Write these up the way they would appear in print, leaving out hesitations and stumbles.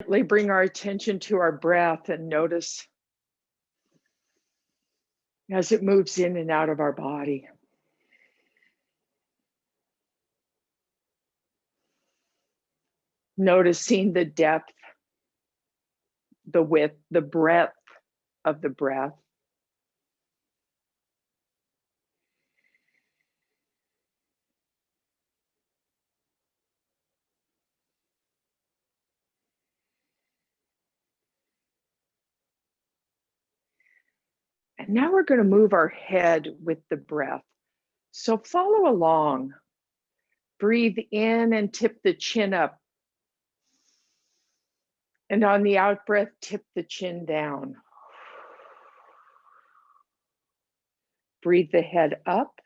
Bring our attention to our breath and notice as it moves in and out of our body. Noticing the depth, the width, the breadth of the breath. And now we're going to move our head with the breath. So follow along. Breathe in and tip the chin up. And on the out breath, tip the chin down. Breathe the head up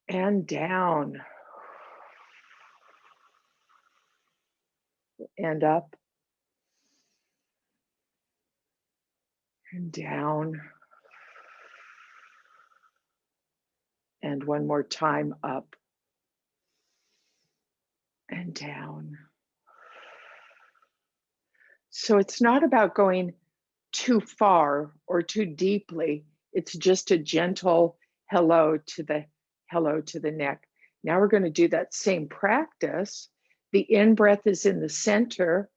and down. And up and down. And one more time, up and down. So it's not about going too far or too deeply. It's just a gentle hello to the neck. Now we're going to do that same practice. The in-breath is in the center,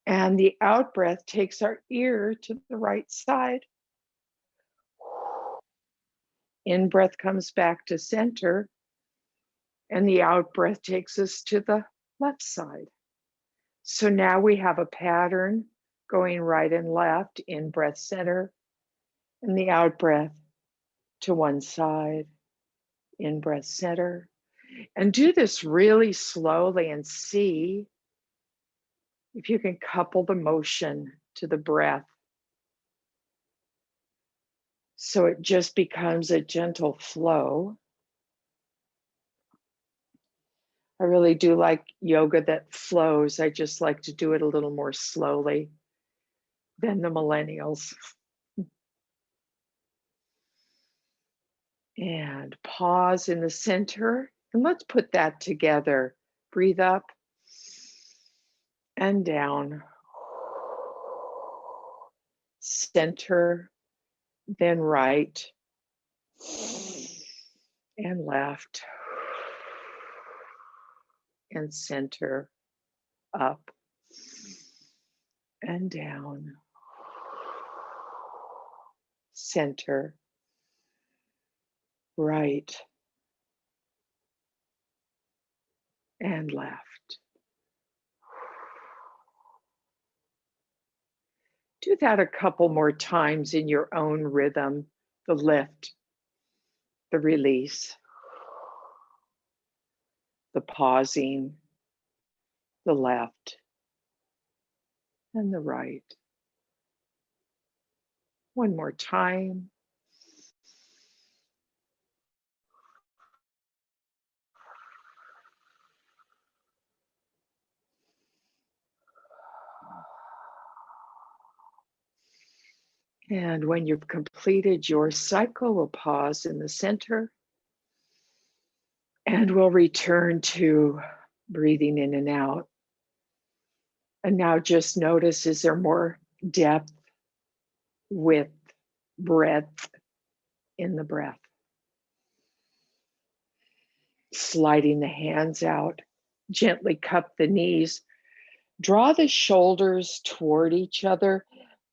and the out-breath takes our ear to the right side. In-breath comes back to center, and the out-breath takes us to the left side. So now we have a pattern going right and left, in-breath center, and the out-breath to one side, in-breath center. And do this really slowly and see if you can couple the motion to the breath. So it just becomes a gentle flow. I really do like yoga that flows. I just like to do it a little more slowly than the millennials. And pause in the center. And let's put that together. Breathe up and down. Center, then right and left. And center, up and down. Center, right and left. Do that a couple more times in your own rhythm, the lift, the release, the pausing, the left and the right. One more time. And when you've completed your cycle, we'll pause in the center and we'll return to breathing in and out. And now just notice, is there more depth, width, breadth in the breath? Sliding the hands out, gently cup the knees, draw the shoulders toward each other,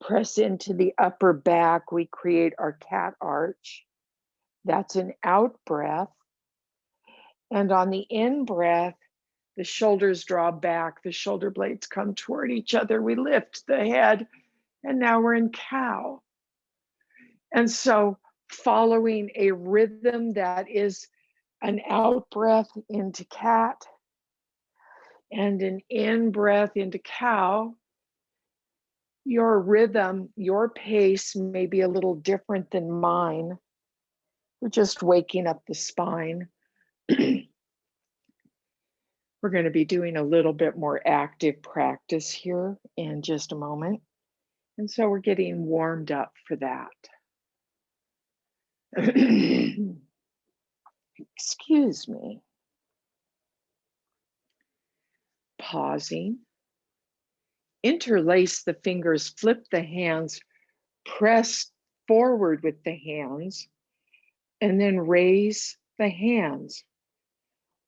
press into the upper back. We create our cat arch. That's an out breath. And on the in breath, the shoulders draw back, the shoulder blades come toward each other. We lift the head, and now we're in cow. And so following a rhythm that is an out breath into cat and an in breath into cow, your rhythm, your pace may be a little different than mine. We're just waking up the spine. We're going to be doing a little bit more active practice here in just a moment. And so we're getting warmed up for that. Excuse me. pausing. Interlace the fingers, flip the hands, press forward with the hands, and then raise the hands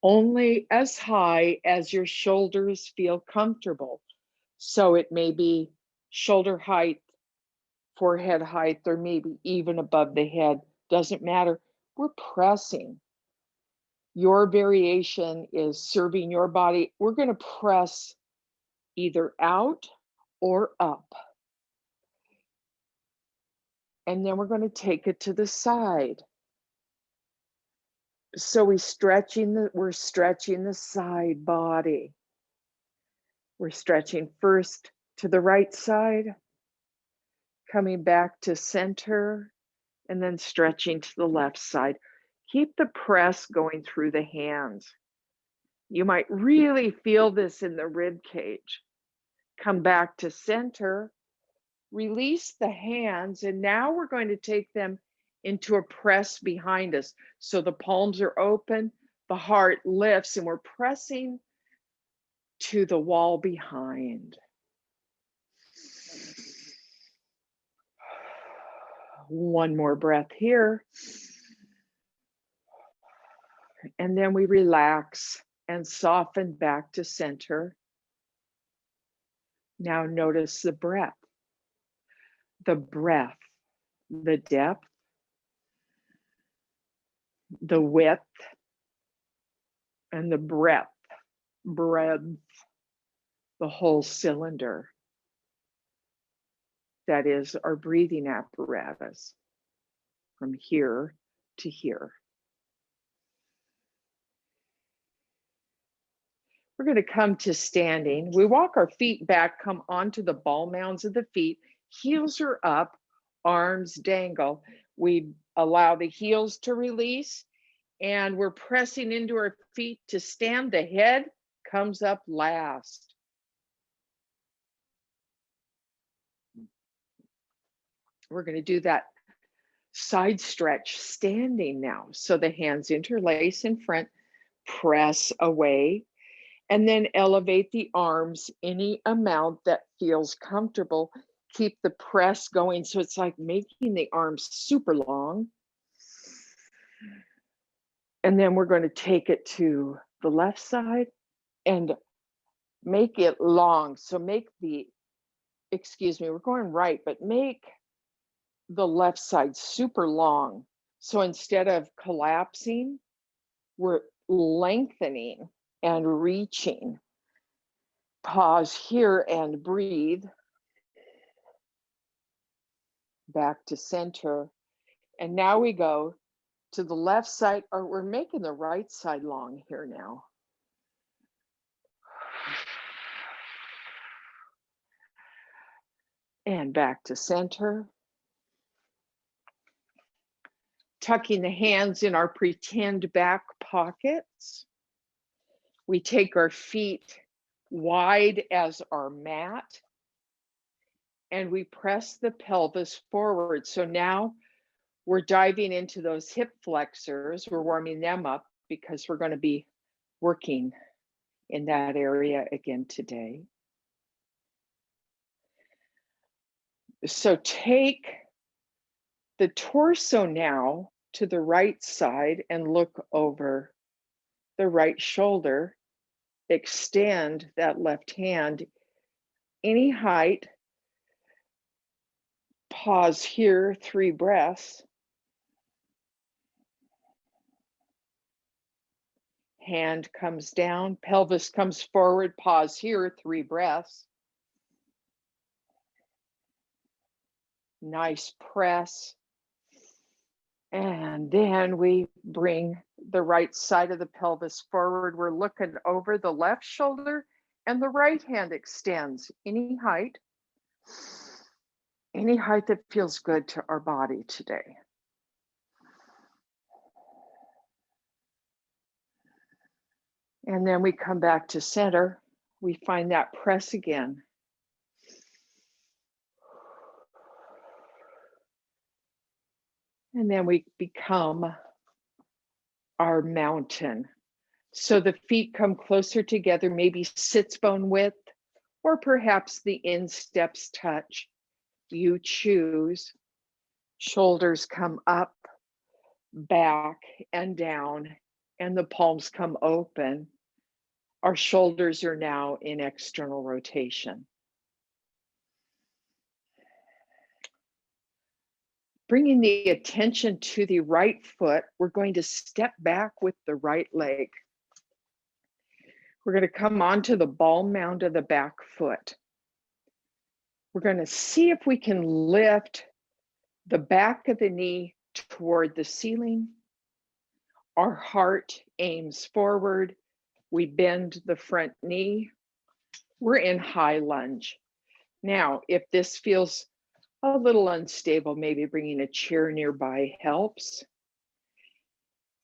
only as high as your shoulders feel comfortable. So it may be shoulder height, forehead height, or maybe even above the head. Doesn't matter. We're pressing. Your variation is serving your body. We're going to press either out or up. And then we're going to take it to the side. So we're stretching the side body. We're stretching first to the right side, coming back to center, and then stretching to the left side. Keep the press going through the hands. You might really feel this in the rib cage. Come back to center, release the hands, and now we're going to take them into a press behind us. So the palms are open, the heart lifts, and we're pressing to the wall behind. One more breath here. And then we relax and soften back to center. Now notice the breath, the depth, the width, and the breadth, the whole cylinder. That is our breathing apparatus from here to here. We're going to come to standing. We walk our feet back, come onto the ball mounds of the feet. Heels are up, arms dangle. We allow the heels to release, and we're pressing into our feet to stand. The head comes up last. We're going to do that side stretch standing now. So the hands interlace in front, press away, and then elevate the arms any amount that feels comfortable. Keep the press going. So it's like making the arms super long. And then we're going to take it to the left side and make it long. So we're going right, but make the left side super long. So instead of collapsing, we're lengthening and reaching. Pause here and breathe. Back to center. And now we go to the left side, or we're making the right side long here now. And back to center. Tucking the hands in our pretend back pockets. We take our feet wide as our mat, and we press the pelvis forward. So now we're diving into those hip flexors. We're warming them up because we're going to be working in that area again today. So take the torso now to the right side and look over the right shoulder. Extend that left hand any height. Pause here, 3 breaths. Hand comes down, pelvis comes forward, pause here, 3 breaths. Nice press. And then we bring the right side of the pelvis forward. We're looking over the left shoulder, and the right hand extends any height that feels good to our body today. And then we come back to center. We find that press again. And then we become our mountain. So the feet come closer together, maybe sits bone width, or perhaps the insteps touch. You choose. Shoulders come up, back, and down, and the palms come open. Our shoulders are now in external rotation. Bringing the attention to the right foot, we're going to step back with the right leg. We're going to come onto the ball mound of the back foot. We're going to see if we can lift the back of the knee toward the ceiling. Our heart aims forward. We bend the front knee. We're in high lunge. Now, if this feels a little unstable, maybe bringing a chair nearby helps.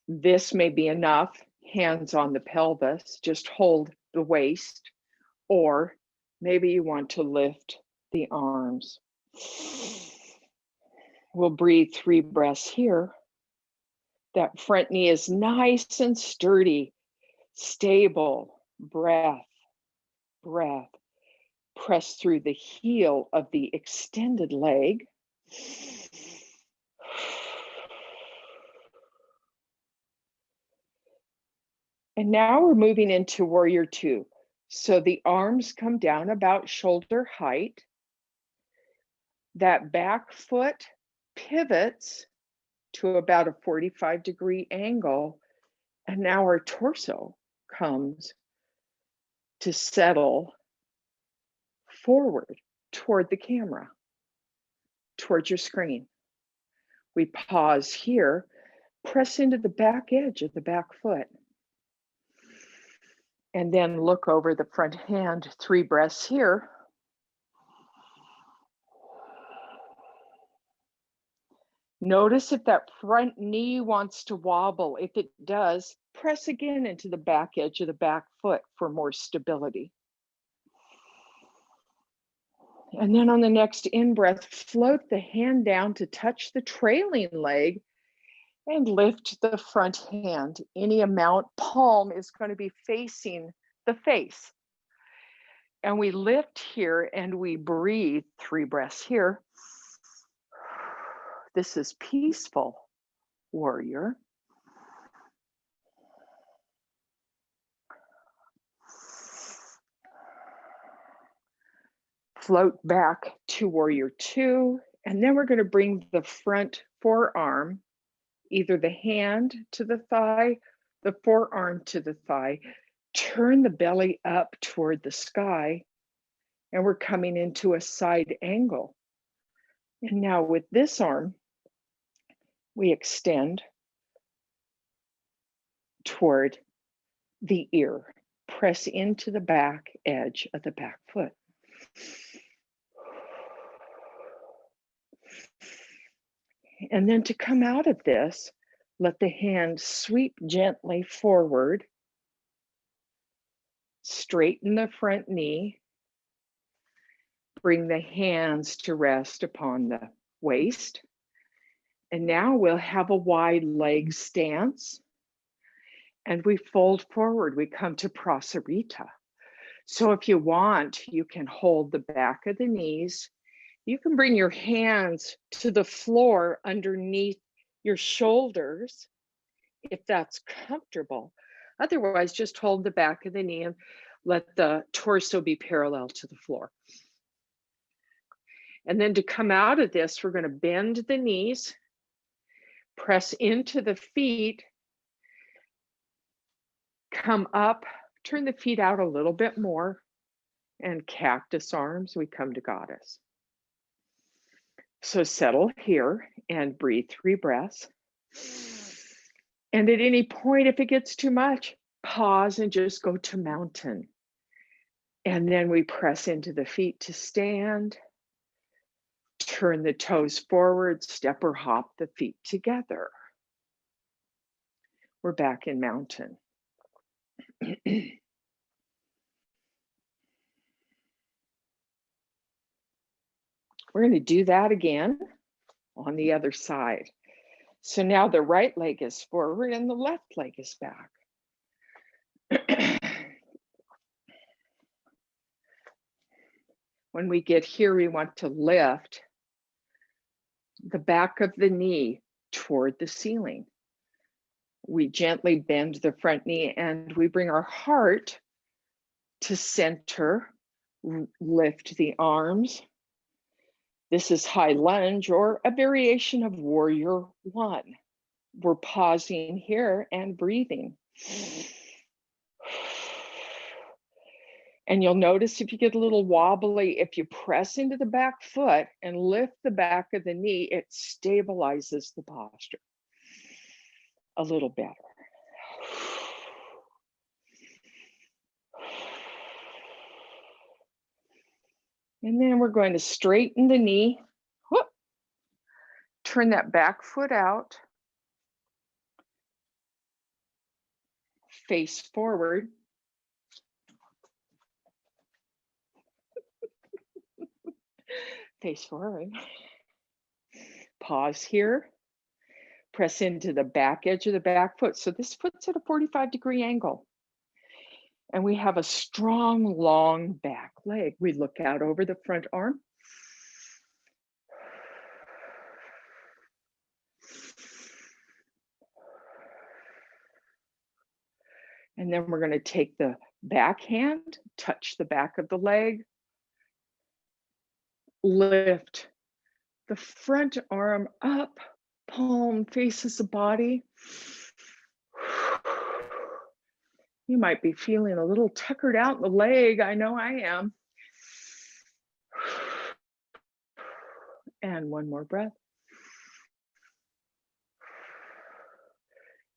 This may be enough. Hands on the pelvis, just hold the waist, or maybe you want to lift the arms. We'll breathe 3 breaths here. That front knee is nice and sturdy, stable. Breath, breath. Press through the heel of the extended leg. And now we're moving into warrior 2. So the arms come down about shoulder height. That back foot pivots to about a 45-degree angle. And now our torso comes to settle forward toward the camera, towards your screen. We pause here, press into the back edge of the back foot. And then look over the front hand, 3 breaths here. Notice if that front knee wants to wobble. If it does, press again into the back edge of the back foot for more stability. And then on the next in-breath, float the hand down to touch the trailing leg and lift the front hand. Any amount, palm is going to be facing the face. And we lift here and we breathe 3 breaths here. This is peaceful warrior. Float back to warrior 2. And then we're going to bring the front forearm, either the hand to the thigh, the forearm to the thigh. Turn the belly up toward the sky. And we're coming into a side angle. And now with this arm, we extend toward the ear. Press into the back edge of the back foot. And then to come out of this, let the hand sweep gently forward. Straighten the front knee. Bring the hands to rest upon the waist. And now we'll have a wide leg stance. And we fold forward. We come to Prasarita. So if you want, you can hold the back of the knees. You can bring your hands to the floor underneath your shoulders, if that's comfortable. Otherwise, just hold the back of the knee and let the torso be parallel to the floor. And then to come out of this, we're going to bend the knees, press into the feet, come up, turn the feet out a little bit more, and cactus arms, we come to goddess. So settle here and breathe 3 breaths. And at any point, if it gets too much, pause and just go to mountain. And then we press into the feet to stand. Turn the toes forward, step or hop the feet together. We're back in mountain. We're going to do that again on the other side. So now the right leg is forward and the left leg is back. When we get here, we want to lift the back of the knee toward the ceiling. We gently bend the front knee and we bring our heart to center, lift the arms. This is high lunge or a variation of warrior one. We're pausing here and breathing. And you'll notice if you get a little wobbly, if you press into the back foot and lift the back of the knee, it stabilizes the posture a little better. And then we're going to straighten the knee. Whoop. Turn that back foot out. Face forward. Face forward. Pause here. Press into the back edge of the back foot. So this foot's at a 45-degree angle. And we have a strong, long back leg. We look out over the front arm. And then we're going to take the back hand, touch the back of the leg, lift the front arm up, palm faces the body. You might be feeling a little tuckered out in the leg. I know I am. And one more breath.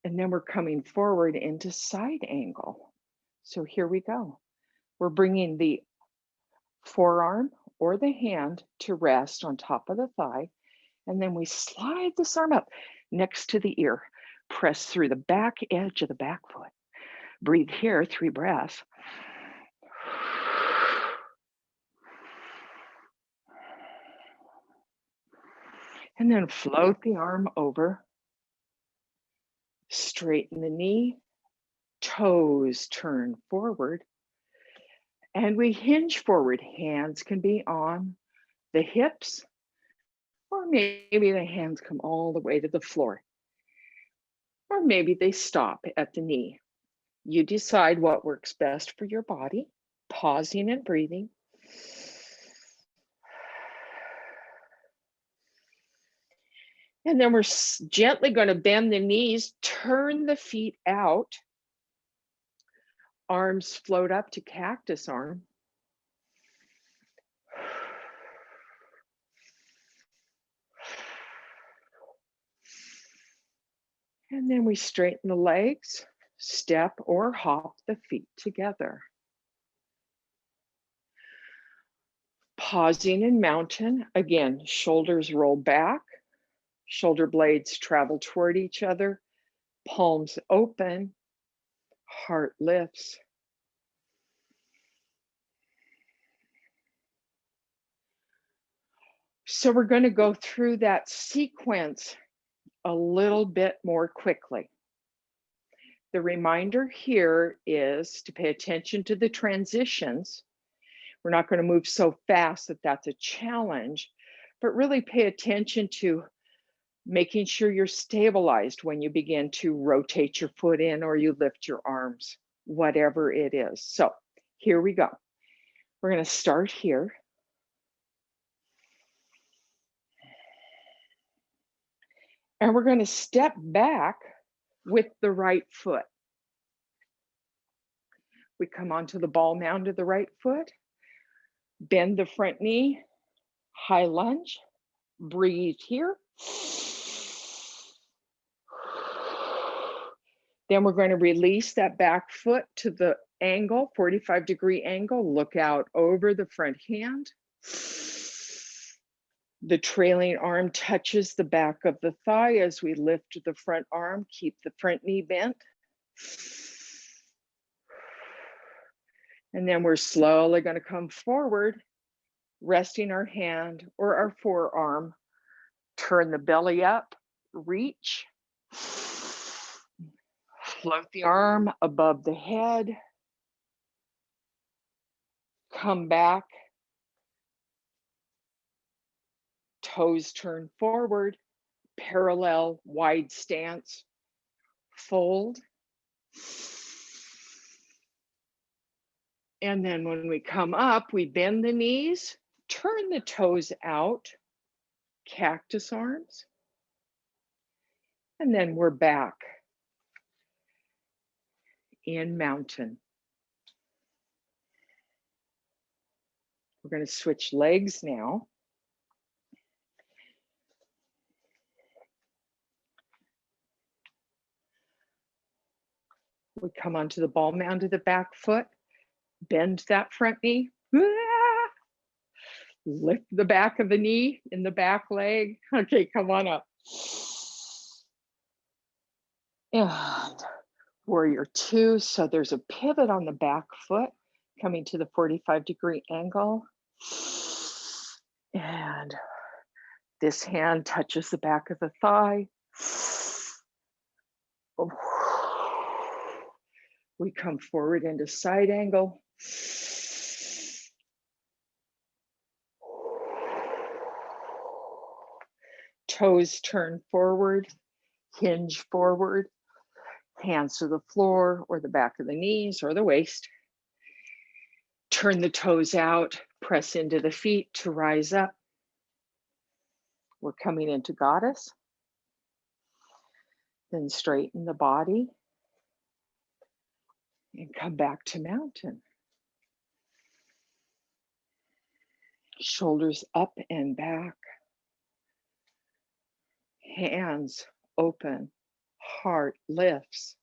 And then we're coming forward into side angle. So here we go. We're bringing the forearm or the hand to rest on top of the thigh. And then we slide this arm up next to the ear. Press through the back edge of the back foot. Breathe here, 3 breaths. And then float the arm over. Straighten the knee. Toes turn forward. And we hinge forward. Hands can be on the hips, or maybe the hands come all the way to the floor. Or maybe they stop at the knee. You decide what works best for your body, pausing and breathing. And then we're gently going to bend the knees, turn the feet out. Arms float up to cactus arm. And then we straighten the legs, step or hop the feet together. Pausing in mountain, again, shoulders roll back, shoulder blades travel toward each other, palms open, heart lifts. So we're going to go through that sequence a little bit more quickly. The reminder here is to pay attention to the transitions. We're not going to move so fast that that's a challenge, but really pay attention to making sure you're stabilized when you begin to rotate your foot in or you lift your arms, whatever it is. So here we go. We're going to start here. And we're going to step back with the right foot. We come onto the ball mound of the right foot, bend the front knee, high lunge, breathe here. Then we're going to release that back foot to the angle, 45-degree angle, look out over the front hand. The trailing arm touches the back of the thigh as we lift the front arm, keep the front knee bent. And then we're slowly going to come forward, resting our hand or our forearm, turn the belly up, reach, float the arm above the head, come back, Toes turn forward, parallel, wide stance, fold. And then when we come up, we bend the knees, turn the toes out, cactus arms, and then we're back in mountain. We're going to switch legs now. We come onto the ball mound of the back foot, bend that front knee, lift the back of the knee in the back leg. Okay, come on up. And warrior two. So there's a pivot on the back foot coming to the 45-degree angle. And this hand touches the back of the thigh. We come forward into side angle. Toes turn forward, hinge forward, hands to the floor or the back of the knees or the waist. Turn the toes out, press into the feet to rise up. We're coming into goddess. Then straighten the body and come back to mountain. Shoulders up and back. Hands open, heart lifts.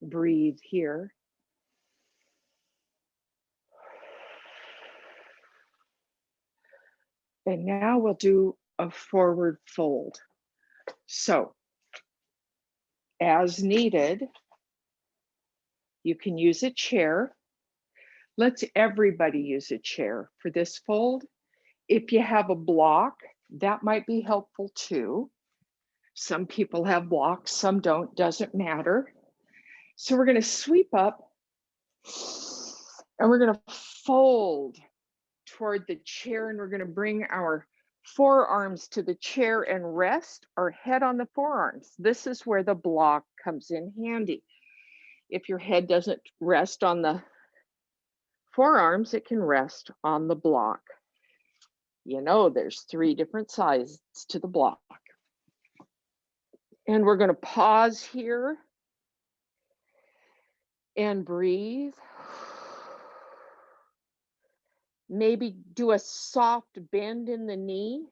Breathe here. And now we'll do a forward fold. So, as needed, you can use a chair. Let's everybody use a chair for this fold. If you have a block, that might be helpful too. Some people have blocks, some don't, doesn't matter. So we're going to sweep up and we're going to fold toward the chair, and we're going to bring our forearms to the chair and rest our head on the forearms. This is where the block comes in handy. If your head doesn't rest on the forearms, it can rest on the block. You know, there's 3 different sizes to the block. And we're going to pause here and breathe. Maybe do a soft bend in the knee.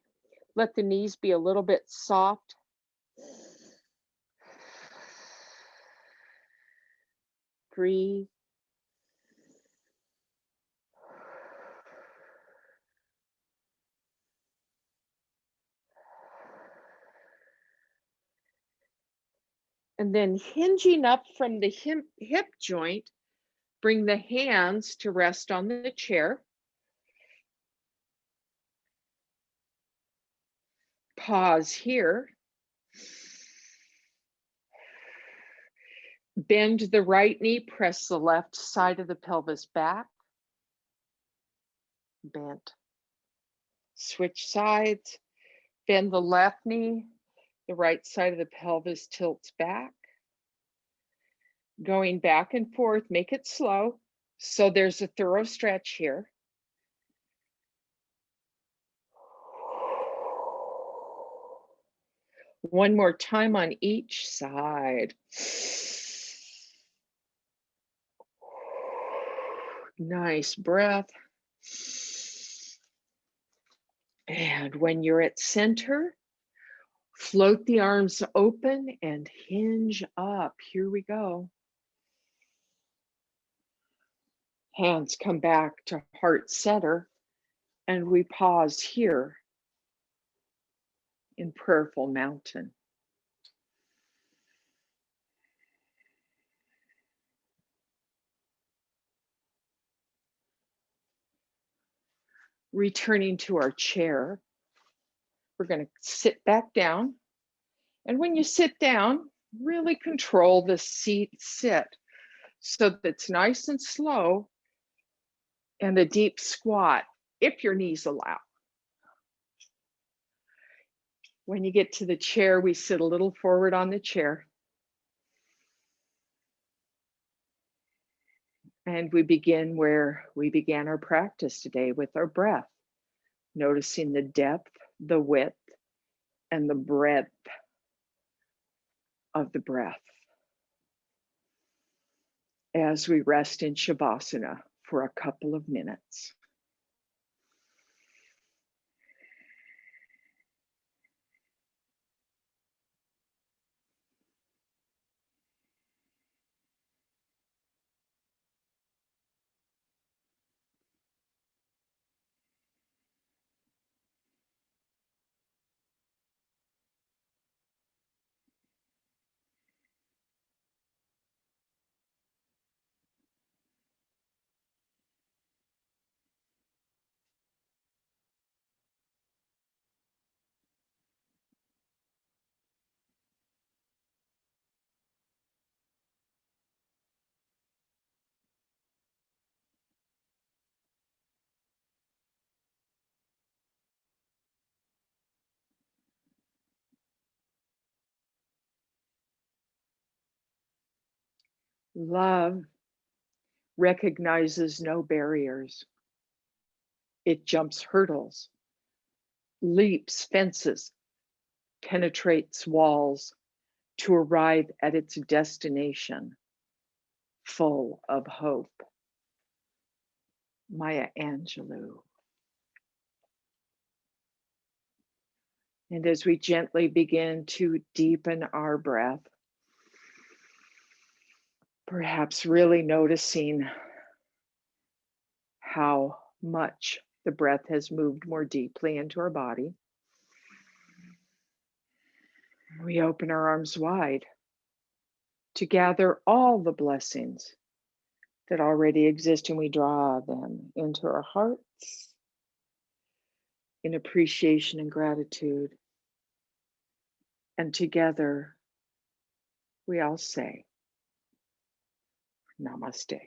Let the knees be a little bit soft. Breathe. And then hinging up from the hip joint, bring the hands to rest on the chair. Pause here. Bend the right knee, press the left side of the pelvis back. Bent. Switch sides. Bend the left knee, the right side of the pelvis tilts back. Going back and forth, make it slow. So there's a thorough stretch here. One more time on each side. Nice breath. And when you're at center, float the arms open and hinge up. Here we go. Hands come back to heart center, and we pause here in prayerful mountain. Returning to our chair, we're going to sit back down And when you sit down, really control the seat sit so that it's nice and slow, and the deep squat if your knees allow. When you get to the chair, we sit a little forward on the chair. And we begin where we began our practice today, with our breath, noticing the depth, the width, and the breadth of the breath as we rest in Shavasana for a couple of minutes. Love recognizes no barriers. It jumps hurdles, leaps fences, penetrates walls to arrive at its destination, full of hope. Maya Angelou. And as we gently begin to deepen our breath, perhaps really noticing how much the breath has moved more deeply into our body, we open our arms wide to gather all the blessings that already exist, and we draw them into our hearts in appreciation and gratitude. And together, we all say, Namaste.